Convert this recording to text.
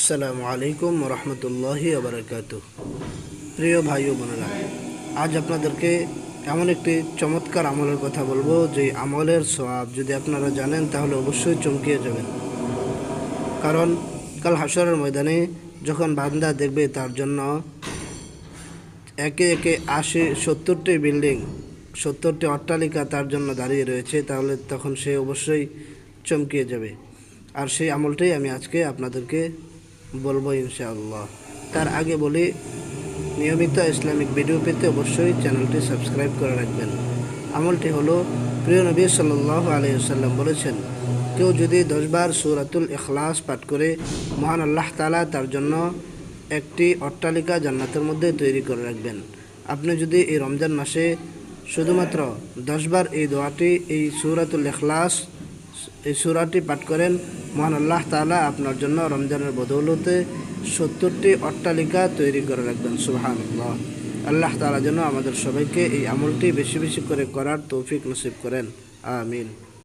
আসসালামু আলাইকুম রহমতুল্লাহি ওবারাকাতুহু। প্রিয় ভাই ও বোনেরা, আজ আপনাদেরকে এমন একটি চমৎকার আমলের কথা বলবো যে আমলের সওয়াব যদি আপনারা জানেন তাহলে অবশ্যই চমকিয়ে যাবেন। কারণ কাল হাশরের ময়দানে যখন বান্দা দেখবে তার জন্য একে একে 70টি বিল্ডিং, 70টি অট্টালিকা তার জন্য দাঁড়িয়ে রয়েছে, তাহলে তখন সে অবশ্যই চমকিয়ে যাবে। আর সেই আমলটাই আমি আজকে আপনাদেরকে বলবো ইনশাআল্লাহ। তার আগে বলি, নিয়মিত ইসলামিক ভিডিও পেতে অবশ্যই চ্যানেলটি সাবস্ক্রাইব করে রাখবেন। আমলটি হলো, প্রিয় নবী সাল্লাল্লাহু আলাইহি ওয়াসাল্লাম বলেছেন, কেউ যদি 10 বার সূরাতুল ইখলাস পাঠ করে মহান আল্লাহ তাআলা তার জন্য একটি অট্টালিকা জান্নাতের মধ্যে তৈরি করে রাখবেন। আপনি যদি এই রমজান মাসে শুধুমাত্র 10 বার এই দোয়াটি, এই সূরাতুল ইখলাস, এই সূরাটি পাঠ করেন, মহান আল্লাহ তাআলা আপনার জন্য রমজানের বদৌলতে 70টি অট্টালিকা তৈরি করে রাখবেন। সুবহানাল্লাহ। আল্লাহ তাআলা যেন আমাদের সবাইকে এই আমলটি বেশি বেশি করে করার তৌফিক নসিব করেন। আমিন।